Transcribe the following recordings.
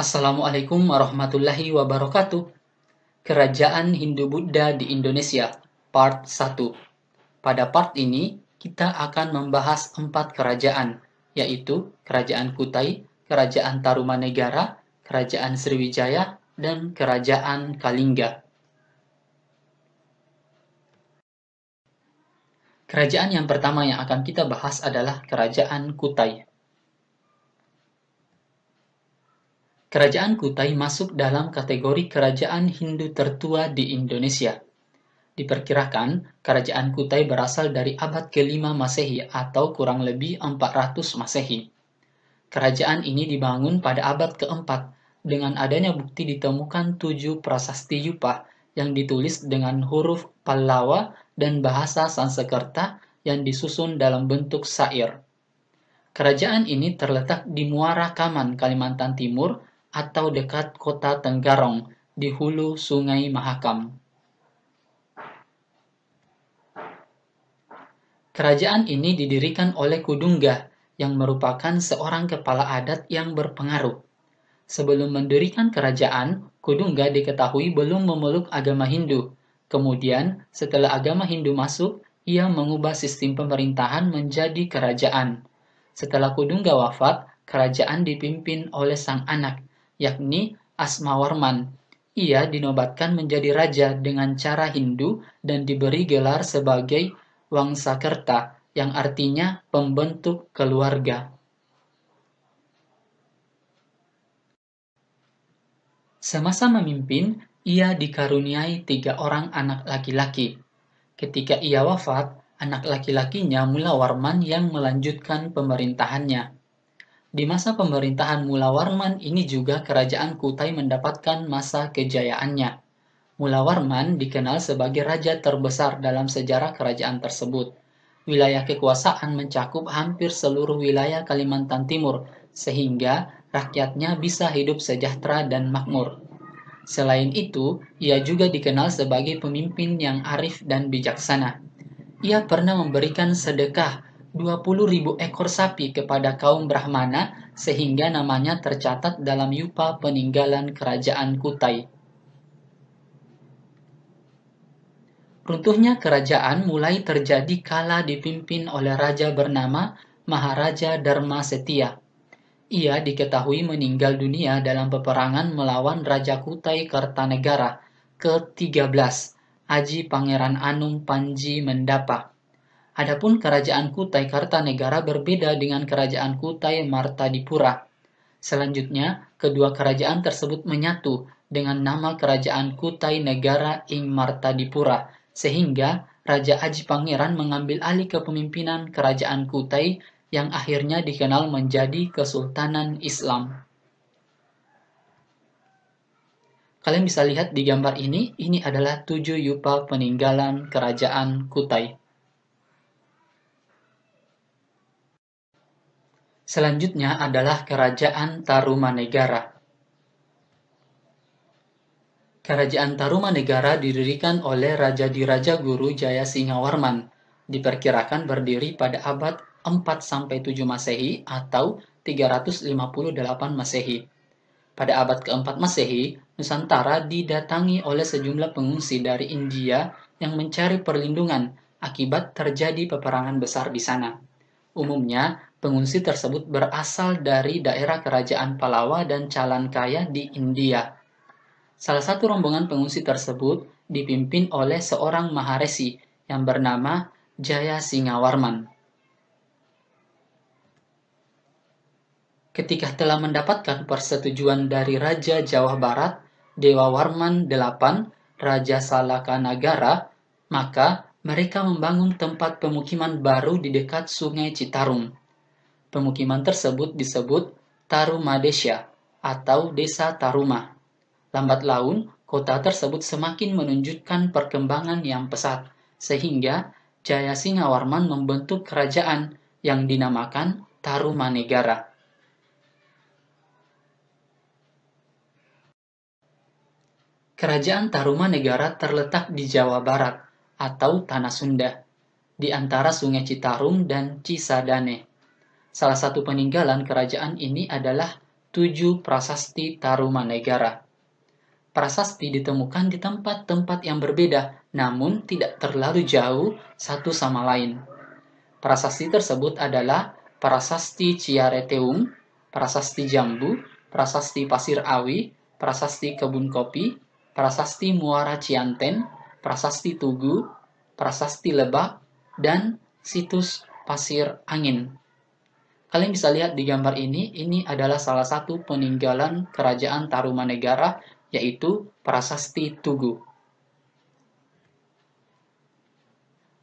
Assalamualaikum warahmatullahi wabarakatuh. Kerajaan Hindu-Buddha di Indonesia, Part 1. Pada part ini, kita akan membahas 4 kerajaan, yaitu Kerajaan Kutai, Kerajaan Tarumanegara, Kerajaan Sriwijaya, dan Kerajaan Kalingga. Kerajaan yang pertama yang akan kita bahas adalah Kerajaan Kutai. Kerajaan Kutai masuk dalam kategori kerajaan Hindu tertua di Indonesia. Diperkirakan, kerajaan Kutai berasal dari abad ke-5 Masehi atau kurang lebih 400 Masehi. Kerajaan ini dibangun pada abad ke-4 dengan adanya bukti ditemukan 7 prasasti Yupa yang ditulis dengan huruf Pallawa dan bahasa Sanskerta yang disusun dalam bentuk syair. Kerajaan ini terletak di Muara Kaman, Kalimantan Timur atau dekat kota Tenggarong di hulu Sungai Mahakam. Kerajaan ini didirikan oleh Kudungga yang merupakan seorang kepala adat yang berpengaruh. Sebelum mendirikan kerajaan, Kudungga diketahui belum memeluk agama Hindu. Kemudian, setelah agama Hindu masuk, ia mengubah sistem pemerintahan menjadi kerajaan. Setelah Kudungga wafat, kerajaan dipimpin oleh sang anak, yakni Asmawarman. Ia dinobatkan menjadi raja dengan cara Hindu dan diberi gelar sebagai Wangsakerta, yang artinya pembentuk keluarga. Semasa memimpin, ia dikaruniai 3 orang anak laki-laki. Ketika ia wafat, anak laki-lakinya Mulawarman yang melanjutkan pemerintahannya. Di masa pemerintahan Mulawarman ini juga kerajaan Kutai mendapatkan masa kejayaannya. Mulawarman dikenal sebagai raja terbesar dalam sejarah kerajaan tersebut. Wilayah kekuasaan mencakup hampir seluruh wilayah Kalimantan Timur, sehingga rakyatnya bisa hidup sejahtera dan makmur. Selain itu, ia juga dikenal sebagai pemimpin yang arif dan bijaksana. Ia pernah memberikan sedekah 20.000 ekor sapi kepada kaum Brahmana sehingga namanya tercatat dalam Yupa peninggalan kerajaan Kutai. Runtuhnya kerajaan mulai terjadi kala dipimpin oleh raja bernama Maharaja Dharma Setia. Ia diketahui meninggal dunia dalam peperangan melawan Raja Kutai Kartanegara ke-13, Aji Pangeran Anum Panji Mendapa. Adapun kerajaan Kutai Kartanegara berbeda dengan kerajaan Kutai Martadipura. Selanjutnya, kedua kerajaan tersebut menyatu dengan nama kerajaan Kutai Negara ing Martadipura, sehingga Raja Aji Pangeran mengambil alih kepemimpinan kerajaan Kutai yang akhirnya dikenal menjadi Kesultanan Islam. Kalian bisa lihat di gambar ini adalah 7 yupa peninggalan kerajaan Kutai. Selanjutnya adalah Kerajaan Tarumanegara. Kerajaan Tarumanegara didirikan oleh Raja Diraja Guru Jaya Singawarman. Diperkirakan berdiri pada abad 4-7 Masehi atau 358 Masehi. Pada abad ke-4 Masehi, Nusantara didatangi oleh sejumlah pengungsi dari India yang mencari perlindungan akibat terjadi peperangan besar di sana. Umumnya, pengungsi tersebut berasal dari daerah kerajaan Pallava dan Chalankaya di India. Salah satu rombongan pengungsi tersebut dipimpin oleh seorang Maharesi yang bernama Jaya Singawarman. Ketika telah mendapatkan persetujuan dari Raja Jawa Barat, Dewa Warman VIII, Raja Salakanagara, maka mereka membangun tempat pemukiman baru di dekat Sungai Citarum. Pemukiman tersebut disebut Tarumadesya atau Desa Taruma. Lambat laun, kota tersebut semakin menunjukkan perkembangan yang pesat, sehingga Jaya Singawarman membentuk kerajaan yang dinamakan Tarumanegara. Kerajaan Tarumanegara terletak di Jawa Barat atau Tanah Sunda, di antara Sungai Citarum dan Cisadane. Salah satu peninggalan kerajaan ini adalah 7 prasasti Tarumanegara. Prasasti ditemukan di tempat-tempat yang berbeda, namun tidak terlalu jauh satu sama lain. Prasasti tersebut adalah Prasasti Ciareteung, Prasasti Jambu, Prasasti Pasir Awi, Prasasti Kebun Kopi, Prasasti Muara Cianten, Prasasti Tugu, Prasasti Lebak, dan situs Pasir Angin. Kalian bisa lihat di gambar ini adalah salah satu peninggalan kerajaan Tarumanegara, yaitu Prasasti Tugu.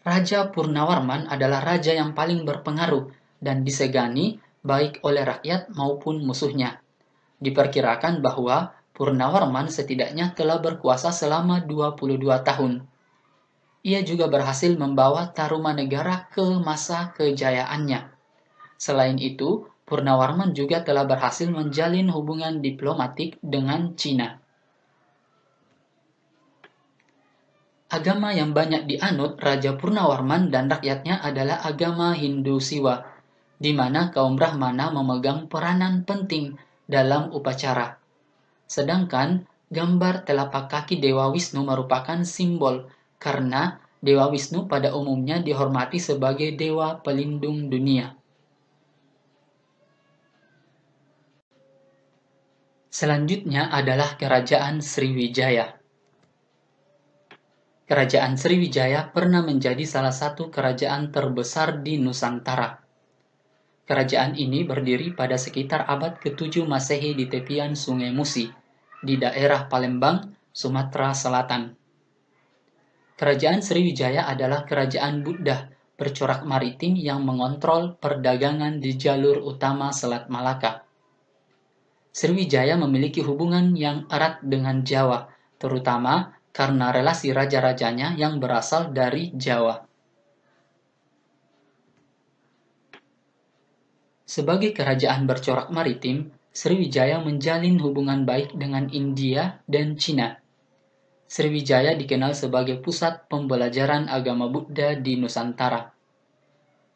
Raja Purnawarman adalah raja yang paling berpengaruh dan disegani baik oleh rakyat maupun musuhnya. Diperkirakan bahwa Purnawarman setidaknya telah berkuasa selama 22 tahun. Ia juga berhasil membawa Tarumanegara ke masa kejayaannya. Selain itu, Purnawarman juga telah berhasil menjalin hubungan diplomatik dengan Cina. Agama yang banyak dianut Raja Purnawarman dan rakyatnya adalah agama Hindu Siwa, di mana kaum Brahmana memegang peranan penting dalam upacara. Sedangkan gambar telapak kaki Dewa Wisnu merupakan simbol karena Dewa Wisnu pada umumnya dihormati sebagai dewa pelindung dunia. Selanjutnya adalah Kerajaan Sriwijaya. Kerajaan Sriwijaya pernah menjadi salah satu kerajaan terbesar di Nusantara. Kerajaan ini berdiri pada sekitar abad ke-7 Masehi di tepian Sungai Musi, di daerah Palembang, Sumatera Selatan. Kerajaan Sriwijaya adalah kerajaan Buddha bercorak maritim yang mengontrol perdagangan di jalur utama Selat Malaka. Sriwijaya memiliki hubungan yang erat dengan Jawa, terutama karena relasi raja-rajanya yang berasal dari Jawa. Sebagai kerajaan bercorak maritim, Sriwijaya menjalin hubungan baik dengan India dan Cina. Sriwijaya dikenal sebagai pusat pembelajaran agama Buddha di Nusantara.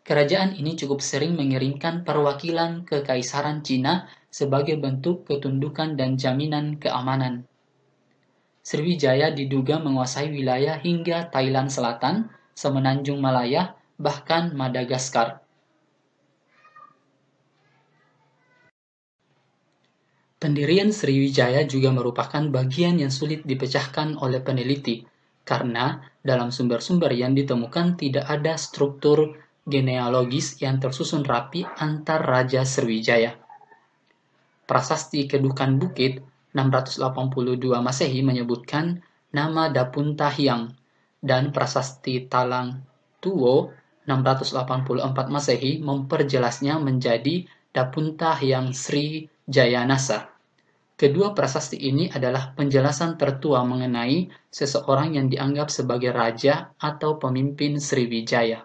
Kerajaan ini cukup sering mengirimkan perwakilan ke Kaisaran Cina sebagai bentuk ketundukan dan jaminan keamanan. Sriwijaya diduga menguasai wilayah hingga Thailand Selatan, Semenanjung Malaya, bahkan Madagaskar. Pendirian Sriwijaya juga merupakan bagian yang sulit dipecahkan oleh peneliti, karena dalam sumber-sumber yang ditemukan tidak ada struktur genealogis yang tersusun rapi antar Raja Sriwijaya. Prasasti Kedukan Bukit 682 Masehi menyebutkan nama Dapunta Hyang, dan Prasasti Talang Tuwo 684 Masehi memperjelasnya menjadi Dapunta Hyang Sri Jayanasa. Kedua prasasti ini adalah penjelasan tertua mengenai seseorang yang dianggap sebagai raja atau pemimpin Sriwijaya.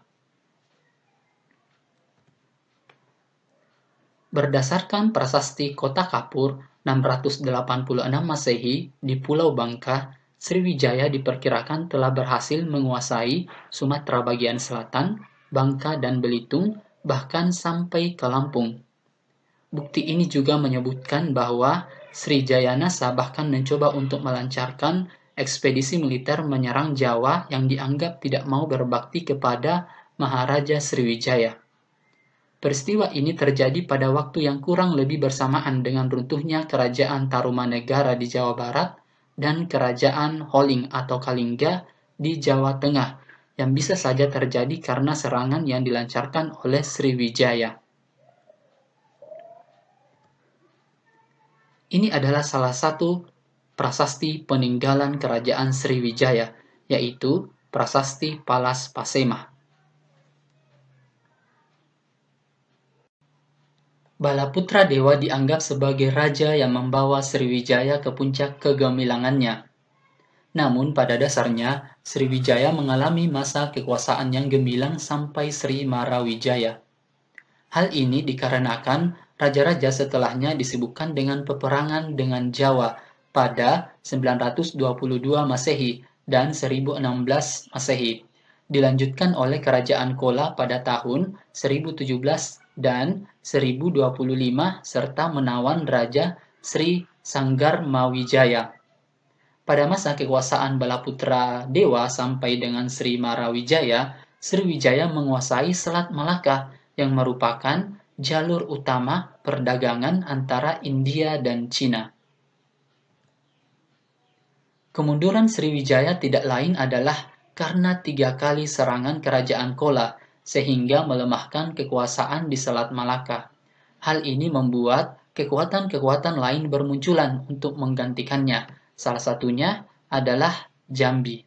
Berdasarkan Prasasti Kota Kapur 686 Masehi di Pulau Bangka, Sriwijaya diperkirakan telah berhasil menguasai Sumatera bagian selatan, Bangka dan Belitung, bahkan sampai ke Lampung. Bukti ini juga menyebutkan bahwa Sri Jayanasa bahkan mencoba untuk melancarkan ekspedisi militer menyerang Jawa yang dianggap tidak mau berbakti kepada Maharaja Sriwijaya. Peristiwa ini terjadi pada waktu yang kurang lebih bersamaan dengan runtuhnya Kerajaan Tarumanegara di Jawa Barat dan Kerajaan Holing atau Kalingga di Jawa Tengah, yang bisa saja terjadi karena serangan yang dilancarkan oleh Sriwijaya. Ini adalah salah satu prasasti peninggalan Kerajaan Sriwijaya, yaitu Prasasti Palas Pasemah. Balaputra Dewa dianggap sebagai raja yang membawa Sriwijaya ke puncak kegemilangannya. Namun pada dasarnya, Sriwijaya mengalami masa kekuasaan yang gemilang sampai Sri Marawijaya. Hal ini dikarenakan raja-raja setelahnya disibukkan dengan peperangan dengan Jawa pada 922 Masehi dan 1016 Masehi, dilanjutkan oleh Kerajaan Kola pada tahun 1017 dan 1025 serta menawan Raja Sri Sanggarmawijaya. Pada masa kekuasaan Balaputra Dewa sampai dengan Sri Marawijaya, Sriwijaya menguasai Selat Malaka yang merupakan jalur utama perdagangan antara India dan Cina. Kemunduran Sriwijaya tidak lain adalah karena 3 kali serangan kerajaan Chola, sehingga melemahkan kekuasaan di Selat Malaka. Hal ini membuat kekuatan-kekuatan lain bermunculan untuk menggantikannya. Salah satunya adalah Jambi.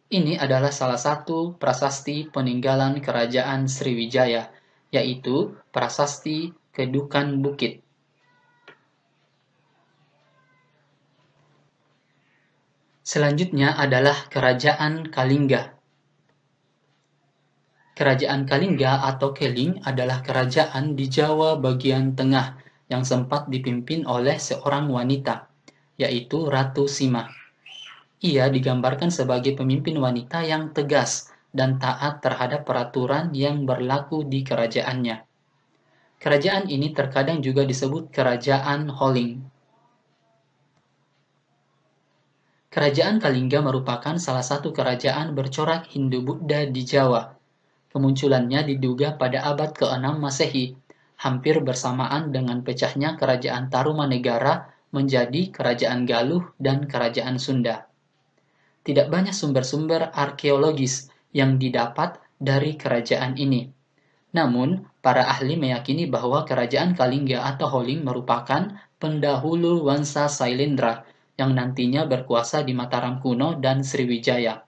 Ini adalah salah satu prasasti peninggalan kerajaan Sriwijaya, yaitu Prasasti Kedukan Bukit. Selanjutnya adalah Kerajaan Kalingga. Kerajaan Kalingga atau Keling adalah kerajaan di Jawa bagian tengah yang sempat dipimpin oleh seorang wanita, yaitu Ratu Sima. Ia digambarkan sebagai pemimpin wanita yang tegas dan taat terhadap peraturan yang berlaku di kerajaannya. Kerajaan ini terkadang juga disebut Kerajaan Holing. Kerajaan Kalingga merupakan salah satu kerajaan bercorak Hindu-Buddha di Jawa. Kemunculannya diduga pada abad ke-6 Masehi, hampir bersamaan dengan pecahnya Kerajaan Tarumanegara menjadi Kerajaan Galuh dan Kerajaan Sunda. Tidak banyak sumber-sumber arkeologis yang didapat dari kerajaan ini. Namun, para ahli meyakini bahwa Kerajaan Kalingga atau Holing merupakan pendahulu Wangsa Sailendra yang nantinya berkuasa di Mataram kuno dan Sriwijaya.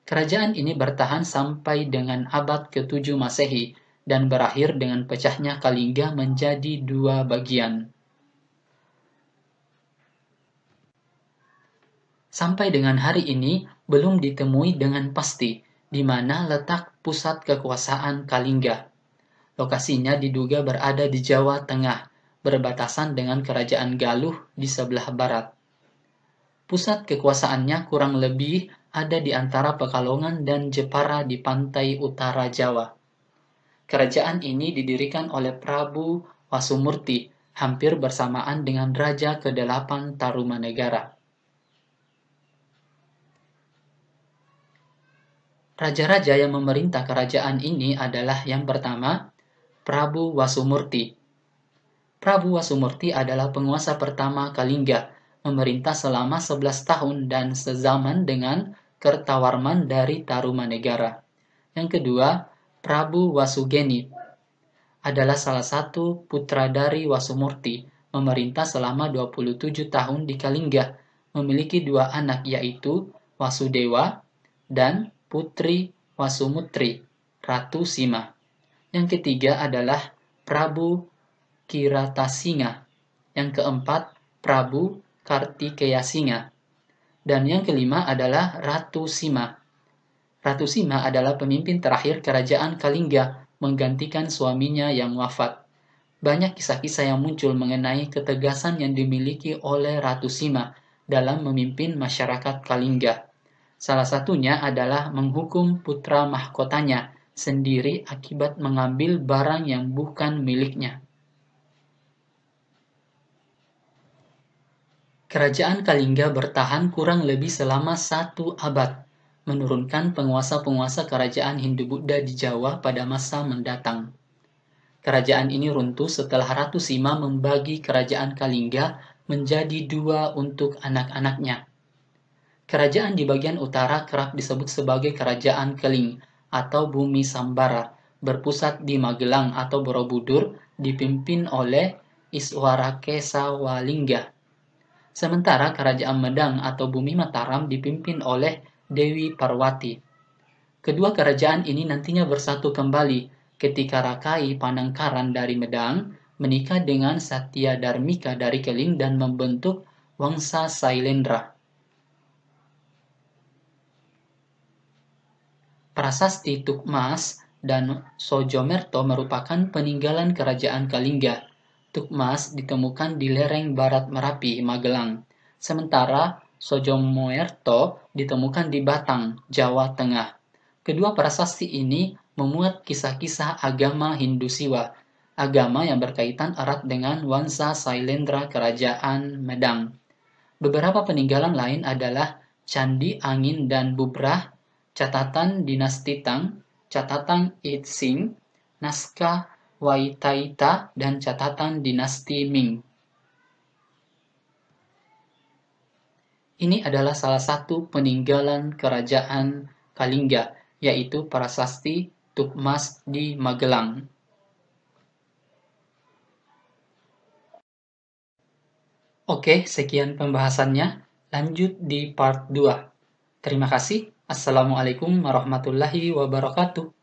Kerajaan ini bertahan sampai dengan abad ke-7 Masehi dan berakhir dengan pecahnya Kalingga menjadi 2 bagian. Sampai dengan hari ini belum ditemui dengan pasti di mana letak pusat kekuasaan Kalingga. Lokasinya diduga berada di Jawa Tengah, berbatasan dengan Kerajaan Galuh di sebelah barat. Pusat kekuasaannya kurang lebih ada di antara Pekalongan dan Jepara di pantai utara Jawa. Kerajaan ini didirikan oleh Prabu Wasumurti, hampir bersamaan dengan Raja ke-8 Tarumanegara. Raja-raja yang memerintah kerajaan ini adalah yang pertama, Prabu Wasumurti. Prabu Wasumurti adalah penguasa pertama Kalingga, memerintah selama 11 tahun dan sezaman dengan Kertawarman dari Tarumanegara. Yang kedua, Prabu Wasugeni adalah salah satu putra dari Wasumurti, memerintah selama 27 tahun di Kalingga, memiliki 2 anak yaitu Wasudewa dan Putri Wasumutri, Ratu Sima. Yang ketiga adalah Prabu Kiratasinga. Yang keempat, Prabu Kartikeyasinga. Dan yang kelima adalah Ratu Sima. Ratu Sima adalah pemimpin terakhir kerajaan Kalingga, menggantikan suaminya yang wafat. Banyak kisah-kisah yang muncul mengenai ketegasan yang dimiliki oleh Ratu Sima dalam memimpin masyarakat Kalingga. Salah satunya adalah menghukum putra mahkotanya sendiri akibat mengambil barang yang bukan miliknya. Kerajaan Kalingga bertahan kurang lebih selama 1 abad, menurunkan penguasa-penguasa kerajaan Hindu-Buddha di Jawa pada masa mendatang. Kerajaan ini runtuh setelah Ratu Sima membagi kerajaan Kalingga menjadi 2 untuk anak-anaknya. Kerajaan di bagian utara kerap disebut sebagai Kerajaan Keling atau Bumi Sambara, berpusat di Magelang atau Borobudur, dipimpin oleh Iswarakesawalingga. Sementara Kerajaan Medang atau Bumi Mataram dipimpin oleh Dewi Parwati. Kedua kerajaan ini nantinya bersatu kembali ketika Rakai Panangkaran dari Medang menikah dengan Satya Darmika dari Keling dan membentuk Wangsa Sailendra. Prasasti Tukmas dan Sojomerto merupakan peninggalan kerajaan Kalingga. Tukmas ditemukan di lereng barat Merapi, Magelang. Sementara Sojomerto ditemukan di Batang, Jawa Tengah. Kedua prasasti ini memuat kisah-kisah agama Hindu Siwa, agama yang berkaitan erat dengan Wangsa Sailendra Kerajaan Medang. Beberapa peninggalan lain adalah Candi Angin dan Bubrah, catatan dinasti Tang, catatan I Ching, naskah Waitaita, dan catatan dinasti Ming. Ini adalah salah satu peninggalan kerajaan Kalingga, yaitu prasasti Tukmas di Magelang. Oke, sekian pembahasannya. Lanjut di part 2. Terima kasih. Assalamualaikum warahmatullahi wabarakatuh.